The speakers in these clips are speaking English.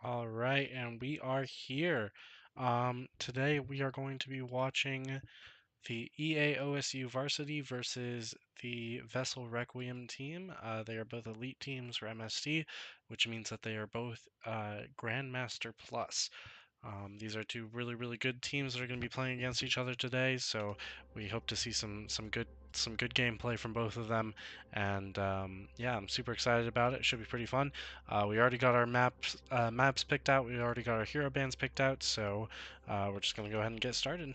All right, and we are here. Today we are going to be watching the EAOSU Varsity versus the Vessel Requiem team. They are both elite teams for MST, which means that they are both Grandmaster Plus. These are two really good teams that are going to be playing against each other today, so we hope to see some good gameplay from both of them. And yeah, I'm super excited about it. It should be pretty fun. We already got our maps picked out. We already got our hero bands picked out, so we're just going to go ahead and get started.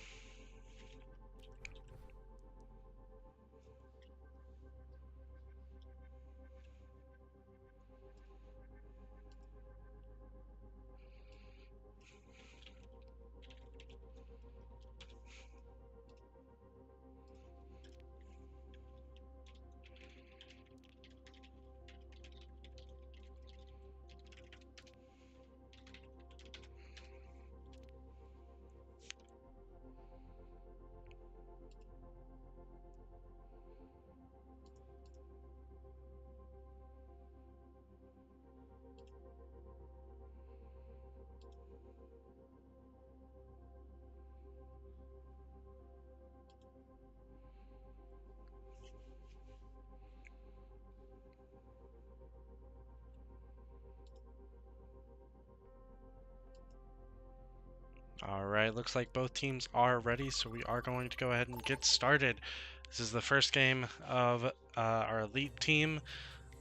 All right, looks like both teams are ready, so we are going to go ahead and get started. This is the first game of our elite team,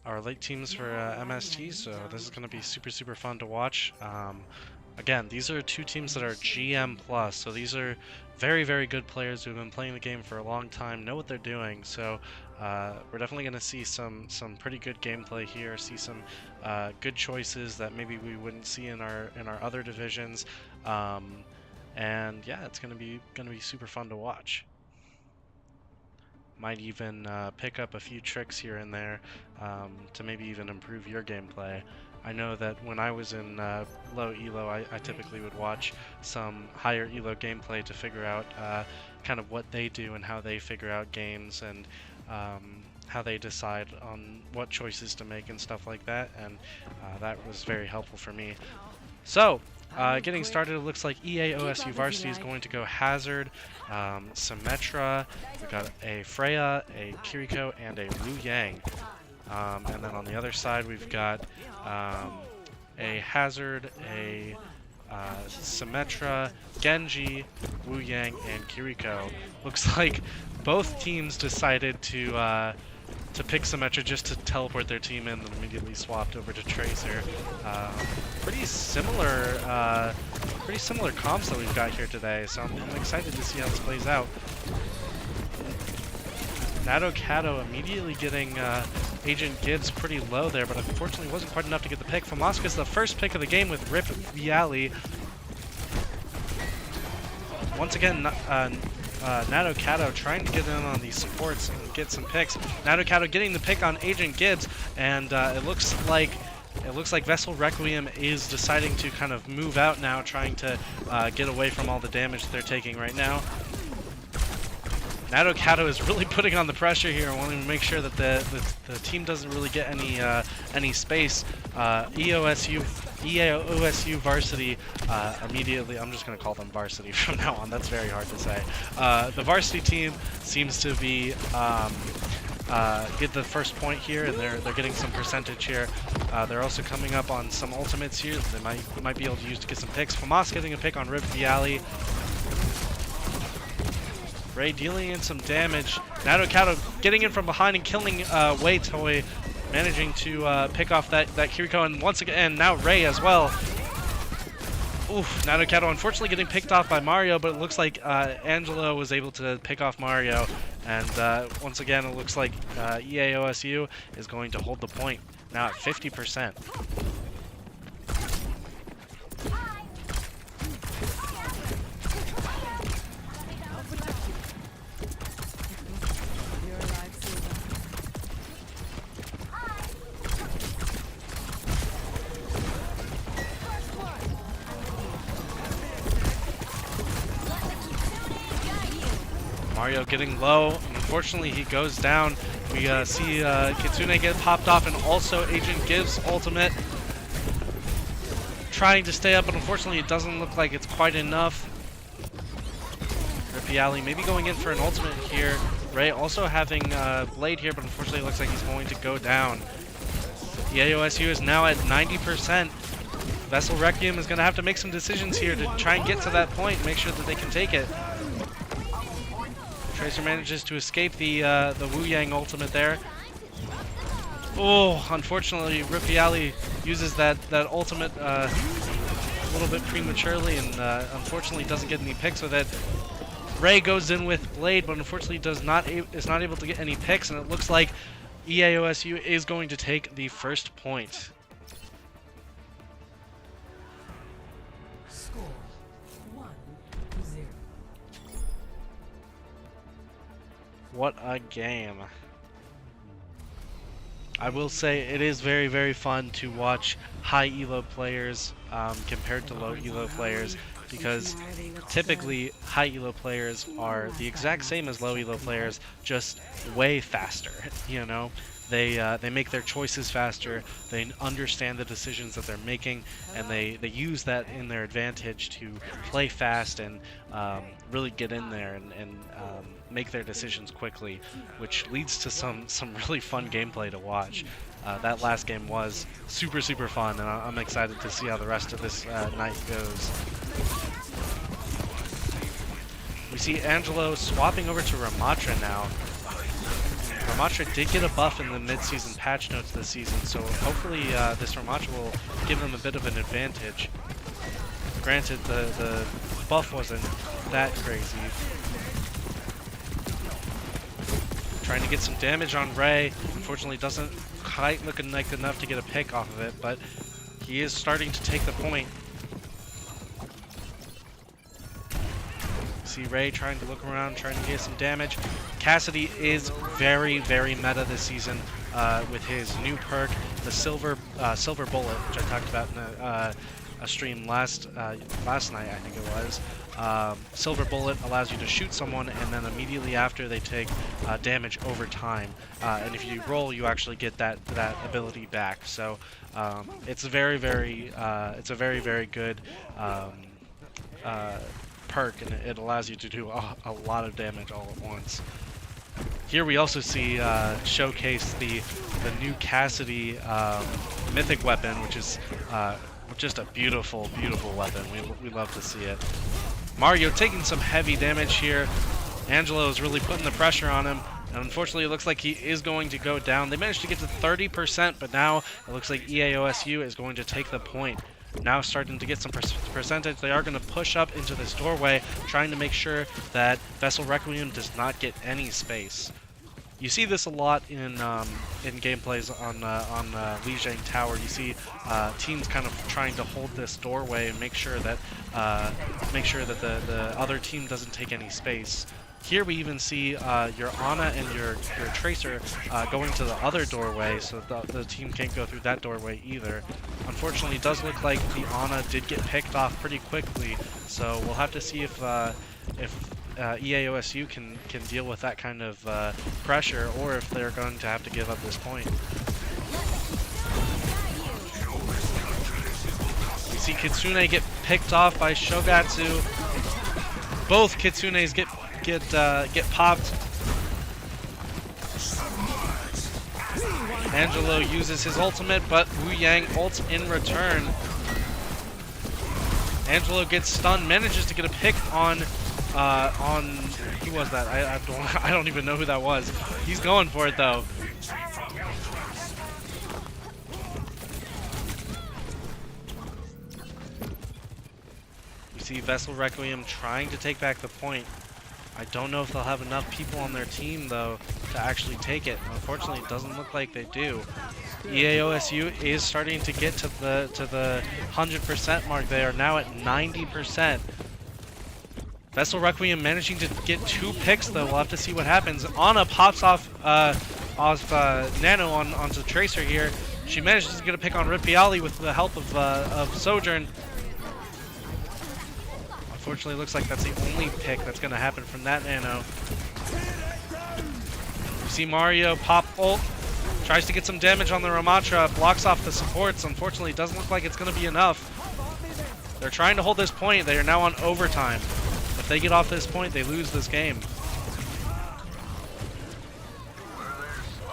our elite teams for MST, so this is going to be super fun to watch. Again, these are two teams that are GM plus, so these are very good players who have been playing the game for a long time, know what they're doing. So we're definitely going to see some pretty good gameplay here, see some good choices that maybe we wouldn't see in our other divisions. And yeah, it's gonna be super fun to watch. Might even pick up a few tricks here and there to maybe even improve your gameplay. I know that when I was in low elo, I typically would watch some higher elo gameplay to figure out kind of what they do and how they figure out games and how they decide on what choices to make and stuff like that, and that was very helpful for me. So, getting started, it looks like EAOSU Varsity is going to go Hazard, Symmetra, we've got a Freya, a Kiriko, and a Wu Yang. And then on the other side, we've got a Hazard, a Symmetra, Genji, Wu Yang, and Kiriko. Looks like both teams decided to pick Symmetra just to teleport their team in and immediately swapped over to Tracer. Pretty similar comps that we've got here today, so I'm excited to see how this plays out. Kato immediately getting Agent Gibbs pretty low there, but unfortunately wasn't quite enough to get the pick. Famaska's the first pick of the game with Rip Viali. Once again, Kato trying to get in on these supports and get some picks. Kato getting the pick on Agent Gibbs, and it looks like Vessel Requiem is deciding to kind of move out now, trying to get away from all the damage they're taking right now. Kato is really putting on the pressure here and wanting to make sure that the team doesn't really get any space. EAOSU Varsity immediately, I'm just going to call them Varsity from now on, that's very hard to say. The Varsity team seems to be get the first point here, and they're getting some percentage here. They're also coming up on some ultimates here that they might be able to use to get some picks. Famas getting a pick on Rip Viali. Ray dealing in some damage. Kato getting in from behind and killing Wei Toy, managing to pick off that Kiriko, and once again now Ray as well. Oof, Kato unfortunately getting picked off by Mario, but it looks like Angelo was able to pick off Mario, and once again it looks like EAOSU is going to hold the point now at 50%. Mario getting low. Unfortunately, he goes down. We see Kitsune get popped off, and also Agent Gibbs ultimate. trying to stay up, but unfortunately it doesn't look like it's quite enough. Requiem maybe going in for an ultimate here. Ray also having Blade here, but unfortunately it looks like he's going to go down. EAOSU is now at 90%. Vessel Requiem is going to have to make some decisions here to try and get to that point and make sure that they can take it. Tracer manages to escape the Wu Yang ultimate there. Oh, unfortunately, Requiem uses that ultimate a little bit prematurely and unfortunately doesn't get any picks with it. Ray goes in with Blade, but unfortunately is not able to get any picks, and it looks like EAOSU is going to take the first point. Score 1-0. What a game. I will say it is very, very fun to watch high elo players compared to low elo players, because typically high elo players are the exact same as low elo players, just way faster. You know, they make their choices faster, they understand the decisions that they're making, and they use that in their advantage to play fast and really get in there and make their decisions quickly, which leads to some really fun gameplay to watch. That last game was super fun, and I'm excited to see how the rest of this night goes. We see Angelo swapping over to Ramatra now. Ramatra did get a buff in the mid-season patch notes this season, so hopefully this Ramatra will give them a bit of an advantage. Granted, the buff wasn't that crazy. Trying to get some damage on Ray. Unfortunately, doesn't quite look like enough to get a pick off of it, but he is starting to take the point. See Ray trying to look around, trying to get some damage. Cassidy is very meta this season with his new perk, the Silver Bullet, which I talked about in a stream last night, I think it was. Silver Bullet allows you to shoot someone, and then immediately after they take damage over time. And if you roll, you actually get that ability back. So it's a very good perk, and it allows you to do a lot of damage all at once. Here we also see showcase the new Cassidy mythic weapon, which is just a beautiful weapon. We love to see it. Mario taking some heavy damage here. Angelo is really putting the pressure on him, and unfortunately it looks like he is going to go down. They managed to get to 30%, but now it looks like EAOSU is going to take the point. Now starting to get some percentage. They are going to push up into this doorway, trying to make sure that Vessel Requiem does not get any space. You see this a lot in gameplays on Lijiang Tower. You see teams kind of trying to hold this doorway and make sure that the other team doesn't take any space. Here we even see your Ana and your Tracer going to the other doorway, so the team can't go through that doorway either. Unfortunately, it does look like the Ana did get picked off pretty quickly, so we'll have to see if EAOSU can deal with that kind of pressure, or if they're going to have to give up this point. We see Kitsune get picked off by Shogatsu. Both Kitsunes get popped. Angelo uses his ultimate, but Wu Yang ults in return. Angelo gets stunned, manages to get a pick on who was that? I don't even know who that was. He's going for it though. We see Vessel Requiem trying to take back the point. I don't know if they'll have enough people on their team though to actually take it. Unfortunately, it doesn't look like they do. EAOSU is starting to get to the 100% mark. They are now at 90%. Vessel Requiem managing to get 2 picks though. We'll have to see what happens. Ana pops off Nano onto Tracer here. She manages to get a pick on Ripiali with the help of Sojourn. Unfortunately, looks like that's the only pick that's going to happen from that Nano. You see Mario pop ult, tries to get some damage on the Ramatra, blocks off the supports. Unfortunately, it doesn't look like it's going to be enough. They're trying to hold this point. They are now on overtime. If they get off this point, they lose this game.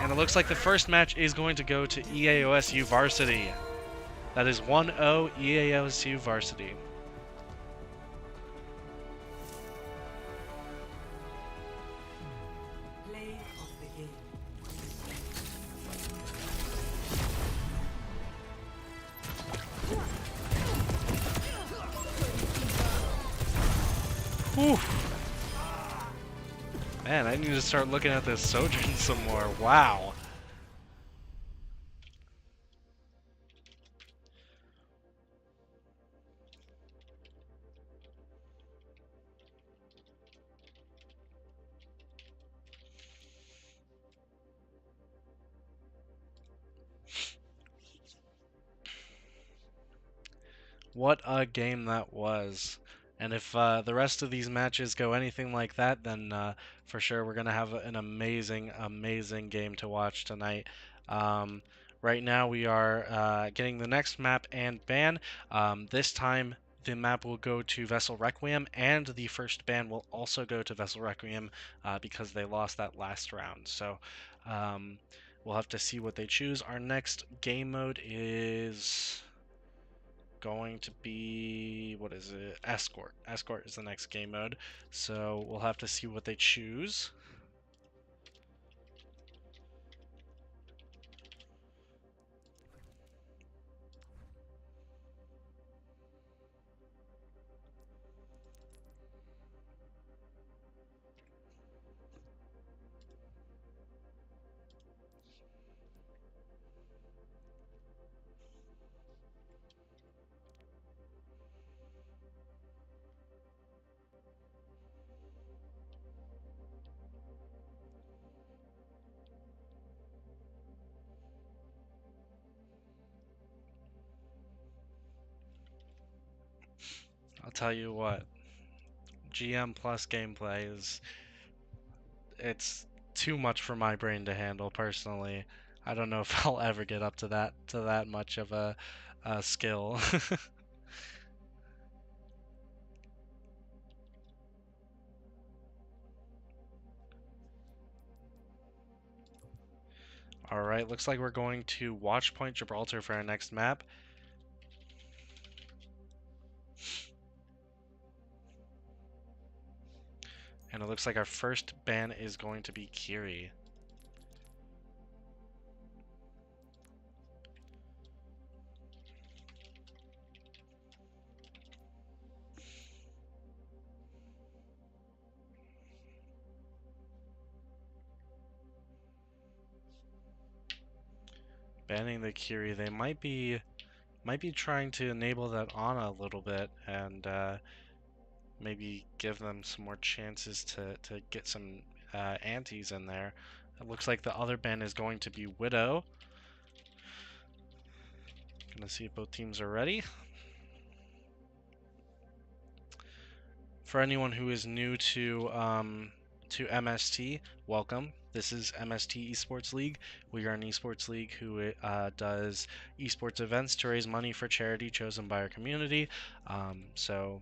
And it looks like the first match is going to go to EAOSU Varsity. That is 1-0 EAOSU Varsity. Whew. Man, I need to start looking at this Sojourn some more. Wow. What a game that was. And if the rest of these matches go anything like that, then for sure we're going to have an amazing, amazing game to watch tonight. Um, right now we are getting the next map and ban. This time the map will go to Vessel Requiem, and the first ban will also go to Vessel Requiem because they lost that last round. So we'll have to see what they choose. Our next game mode is going to be, what is it? Escort. Escort is the next game mode. So we'll have to see what they choose. I'll tell you what, GM plus gameplay it's too much for my brain to handle personally. I don't know if I'll ever get up to that much of a skill. Alright, looks like we're going to Watch Point Gibraltar for our next map. And it looks like our first ban is going to be Kiri. Banning the Kiri, they might be trying to enable that Ana a little bit and maybe give them some more chances to get some antis in there. It looks like the other ban is going to be Widow. Gonna see if both teams are ready. For anyone who is new to MST, welcome. This is MST Esports League. We are an esports league who does esports events to raise money for charity chosen by our community. So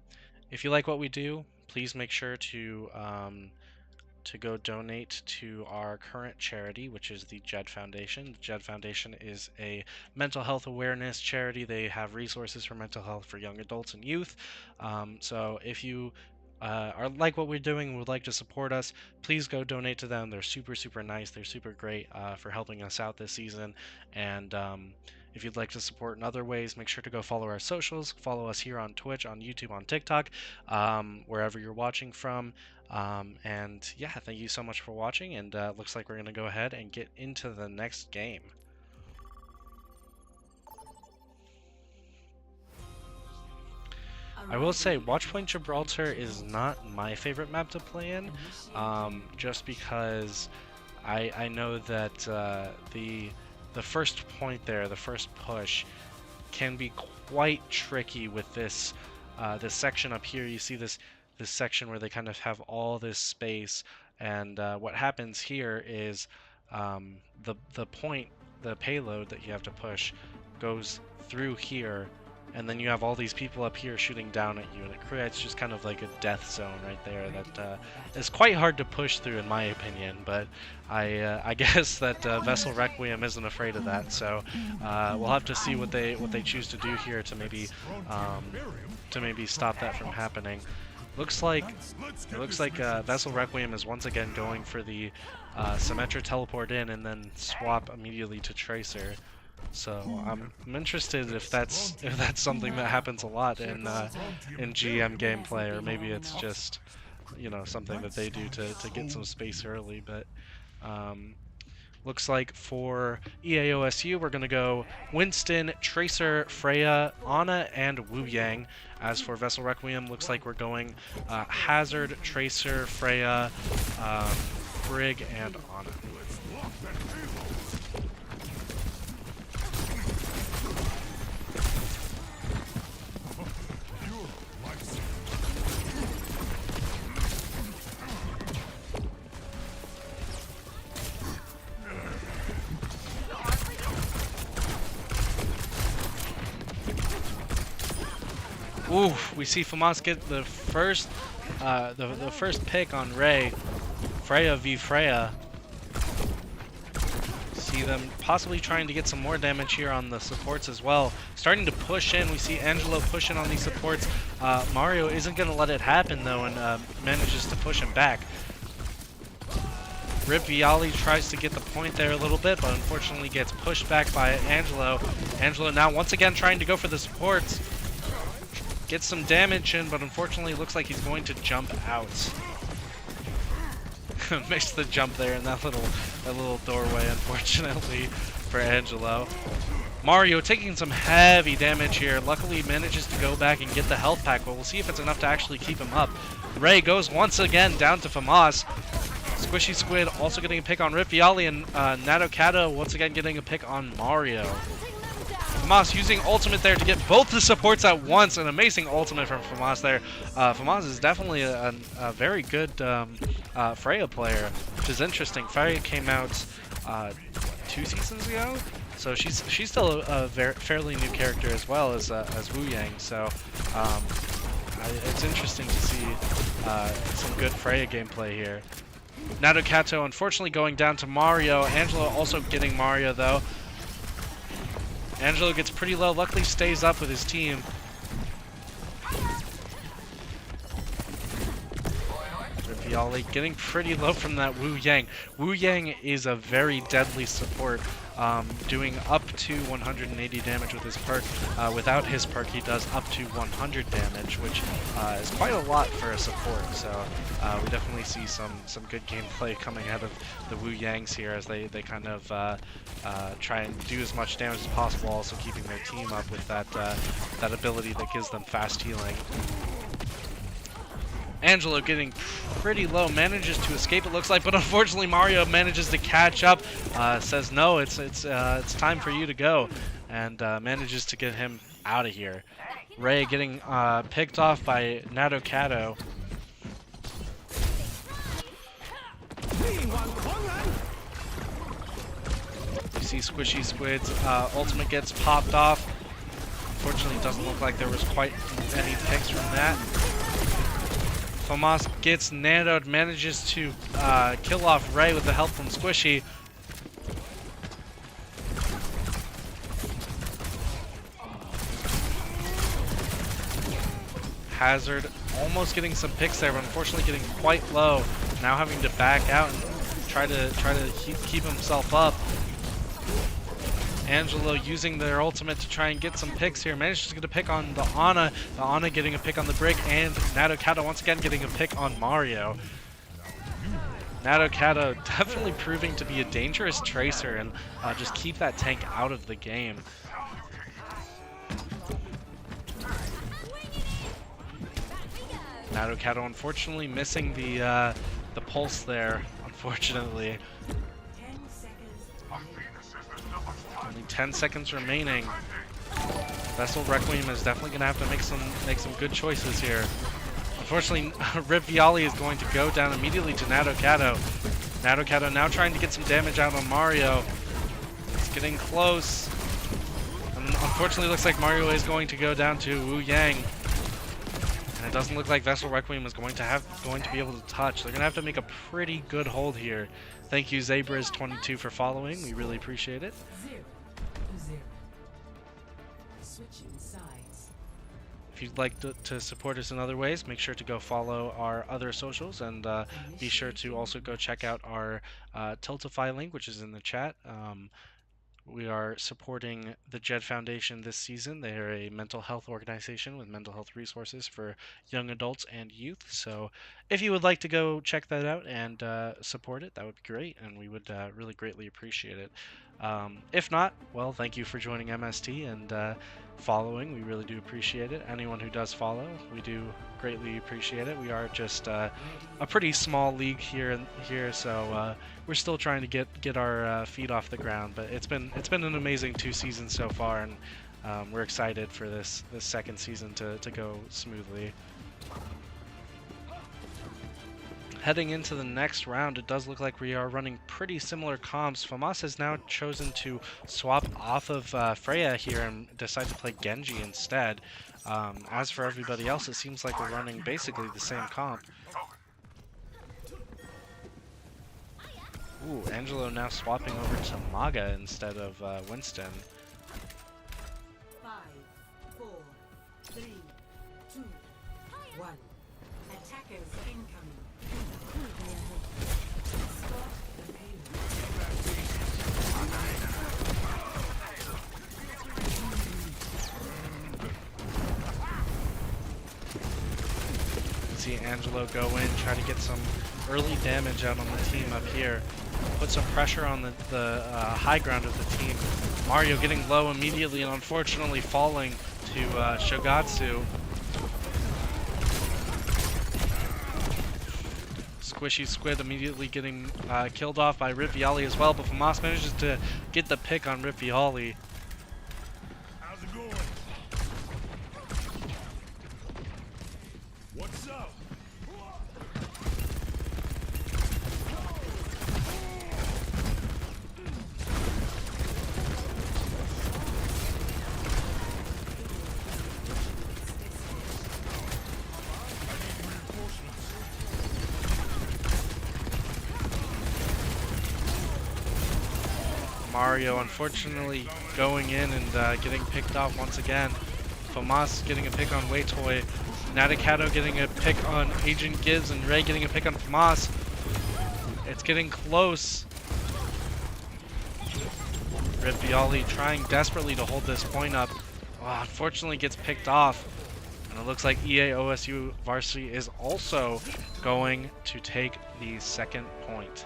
if you like what we do, please make sure to go donate to our current charity, which is the JED Foundation. The JED Foundation is a mental health awareness charity. They have resources for mental health for young adults and youth. So if you are like what we're doing and would like to support us, please go donate to them. They're super, super nice. They're super great for helping us out this season. And if you'd like to support in other ways, make sure to go follow our socials. Follow us here on Twitch, on YouTube, on TikTok, wherever you're watching from. And yeah, thank you so much for watching, and looks like we're going to go ahead and get into the next game. I will say, Watchpoint Gibraltar is not my favorite map to play in, just because I know that the first point there, the first push, can be quite tricky with this this section up here. You see this section where they kind of have all this space, and what happens here is the point, the payload that you have to push, goes through here, and then you have all these people up here shooting down at you, and it creates just kind of like a death zone right there that is quite hard to push through in my opinion, but I guess that Vessel Requiem isn't afraid of that, so we'll have to see what they choose to do here to maybe stop that from happening. It looks like Vessel Requiem is once again going for the Symmetra teleport in and then swap immediately to Tracer. So I'm interested if that's something that happens a lot in GM gameplay, or maybe it's just, you know, something that they do to get some space early. But looks like for EAOSU we're gonna go Winston, Tracer, Freya, Ana, and Wu Yang. As for Vessel Requiem, looks like we're going Hazard, Tracer, Freya, Brig, and Ana. Ooh, we see FAMAS get the first pick on Ray. Freya v Freya. See them possibly trying to get some more damage here on the supports as well. Starting to push in. We see Angelo push in on these supports. Mario isn't going to let it happen though, and manages to push him back. Rip Viali tries to get the point there a little bit, but unfortunately gets pushed back by Angelo. Angelo now once again trying to go for the supports. Gets some damage in, but unfortunately looks like he's going to jump out. Missed the jump there in that little doorway, unfortunately, for Angelo. Mario taking some heavy damage here. Luckily manages to go back and get the health pack, but we'll see if it's enough to actually keep him up. Ray goes once again down to FAMAS. Squishy Squid also getting a pick on Rip Viali, and Nadokata once again getting a pick on Mario. FAMAS using ultimate there to get both the supports at once. An amazing ultimate from FAMAS there. FAMAS is definitely a very good Freya player, which is interesting. Freya came out 2 seasons ago, so she's still a fairly new character as well as Wu Yang. So it's interesting to see some good Freya gameplay here. Nadokato unfortunately going down to Mario. Angelo also getting Mario though. Angelo gets pretty low, luckily stays up with his team. Viali getting pretty low from that Wu Yang. Wu Yang is a very deadly support, doing up to 180 damage with his perk. Without his perk, he does up to 100 damage, which is quite a lot for a support. So we definitely see some good gameplay coming out of the Wu Yangs here as they kind of try and do as much damage as possible, also keeping their team up with that ability that gives them fast healing. Angelo getting pretty low, manages to escape it looks like, but unfortunately Mario manages to catch up, says no, it's time for you to go, and manages to get him out of here. Ray getting picked off by Nadokato. You see Squishy Squid's ultimate gets popped off. Unfortunately, it doesn't look like there was quite any picks from that. FAMAS gets nandoed, manages to kill off Ray with the help from Squishy. Hazard almost getting some picks there, but unfortunately getting quite low. Now having to back out and try to keep himself up. Angelo using their ultimate to try and get some picks here. Manages to get a pick on the Ana. The Ana getting a pick on the Brig, and Nadokata once again getting a pick on Mario. Nadokata definitely proving to be a dangerous tracer and just keep that tank out of the game. Nadokata unfortunately missing the pulse there, unfortunately. Only 10 seconds remaining. Vessel Requiem is definitely going to have to make some good choices here. Unfortunately, Rip Viali is going to go down immediately to Nadokato. Nadokato now trying to get some damage out on Mario. It's getting close. And unfortunately looks like Mario is going to go down to Wu Yang. And it doesn't look like Vessel Requiem is going to be able to touch. They're gonna have to make a pretty good hold here. Thank you, Zabras22, for following. We really appreciate it. 0-0. Switching sides. If you'd like to support us in other ways, make sure to go follow our other socials, and be sure to also go check out our Tiltify link, which is in the chat. We are supporting the Jed Foundation this season. They are a mental health organization with mental health resources for young adults and youth. So if you would like to go check that out and support it, that would be great, and we would really greatly appreciate it. If not, well, thank you for joining MST and following. We really do appreciate it. Anyone who does follow, we do greatly appreciate it. We are just a pretty small league here, so we're still trying to get our feet off the ground. But it's been an amazing 2 seasons so far, and we're excited for this second season to go smoothly. Heading into the next round, it does look like we are running pretty similar comps. FAMAS has now chosen to swap off of Freya here and decide to play Genji instead. As for everybody else, it seems like we're running basically the same comp. Ooh, Angelo now swapping over to Maga instead of Winston. 5, 4, 3, 2, 1. Attackers incoming. Stop the payload. See Angelo go in, try to get some early damage out on the team up here. Put some pressure on the high ground of the team. Mario getting low immediately and unfortunately falling to Shogatsu. Squishy Squid immediately getting killed off by Rivioli as well, but FAMAS manages to get the pick on Rivioli. How's it going? What's up? Mario unfortunately going in and getting picked off once again. FAMAS getting a pick on Waitoy. Natakato getting a pick on Agent Gibbs, and Ray getting a pick on FAMAS. It's getting close. Rivioli trying desperately to hold this point up. Oh, unfortunately gets picked off. And it looks like EAOSU Varsity is also going to take the second point.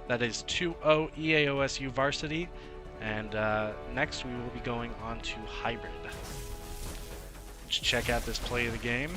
That is 2-0 EAOSU Varsity. And next we will be going on to Hybrid. Let's check out this play of the game.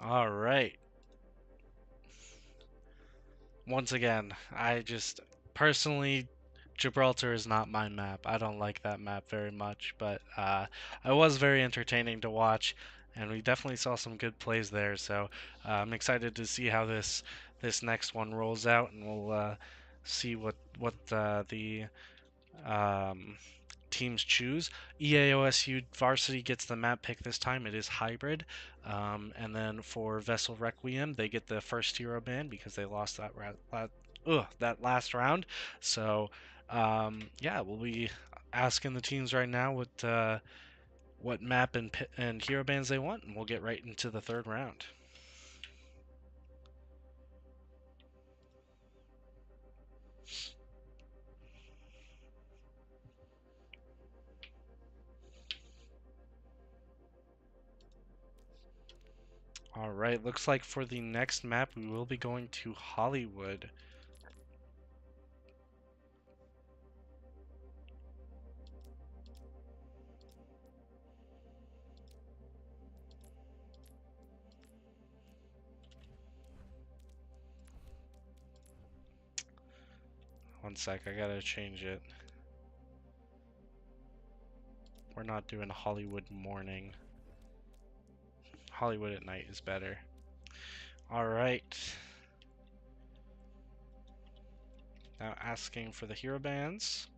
All right. Once again, I just personally, Gibraltar is not my map. I don't like that map very much, but it was very entertaining to watch, and we definitely saw some good plays there. So I'm excited to see how this next one rolls out, and we'll see what the teams choose. EAOSU Varsity gets the map pick this time. It is Hybrid. And then for Vessel Requiem, they get the first hero ban because they lost that last round. So yeah, we'll be asking the teams right now what map and hero bans they want, and we'll get right into the third round. Alright, looks like for the next map we will be going to Hollywood. One sec, I gotta change it. We're not doing Hollywood morning. Hollywood at night is better. Alright. Now asking for the hero bands.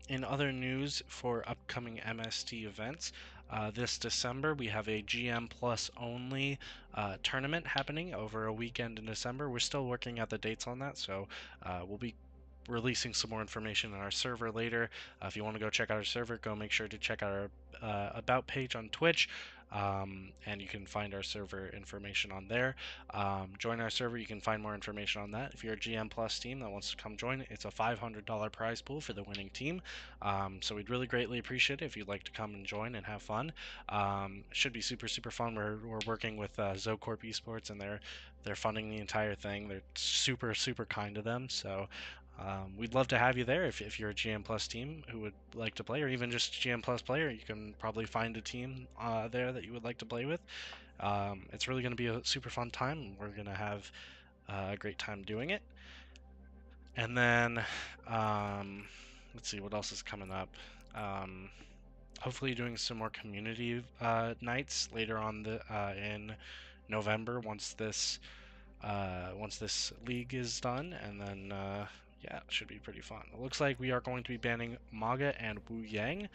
In other news for upcoming MST events, this December we have a GM Plus only tournament happening over a weekend in December. We're still working out the dates on that, so we'll be releasing some more information on our server later. If you want to go check out our server, go make sure to check out our about page on Twitch. And you can find our server information on there. Join our server, you can find more information on that. If you're a GM Plus team that wants to come join, it's a $500 prize pool for the winning team. So we'd really greatly appreciate it if you'd like to come and join and have fun. Should be super fun. We're working with Zocorp Esports, and they're funding the entire thing. They're super kind to them. So we'd love to have you there if you're a GM Plus team who would like to play, or even just GM Plus player. You can probably find a team there that you would like to play with. It's really going to be a super fun time. We're going to have a great time doing it. And then, let's see what else is coming up. Hopefully doing some more community nights later on in November once this league is done, and then yeah, it should be pretty fun. It looks like we are going to be banning Maga and Wu Yang.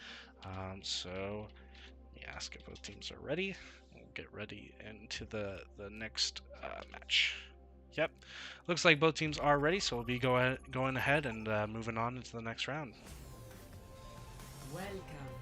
So let me ask if both teams are ready. We'll get ready into the next match. Yep, looks like both teams are ready, so we'll be going ahead and moving on into the next round. Welcome